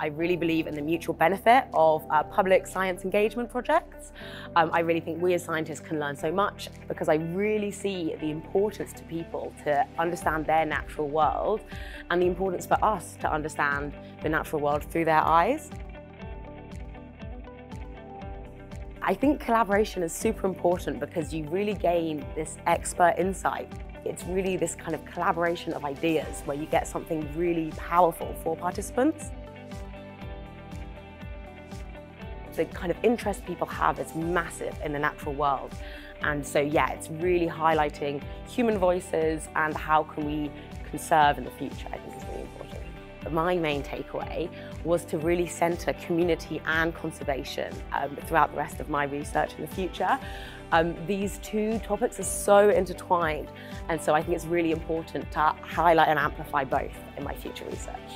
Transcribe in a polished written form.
I really believe in the mutual benefit of public science engagement projects. I really think we as scientists can learn so much because I really see the importance to people to understand their natural world and the importance for us to understand the natural world through their eyes. I think collaboration is super important because you really gain this expert insight. It's really this kind of collaboration of ideas where you get something really powerful for participants. The kind of interest people have is massive in the natural world. And so, yeah, it's really highlighting human voices and how can we conserve in the future, I think is really important. My main takeaway was to really centre community and conservation throughout the rest of my research in the future. These two topics are so intertwined, and so I think it's really important to highlight and amplify both in my future research.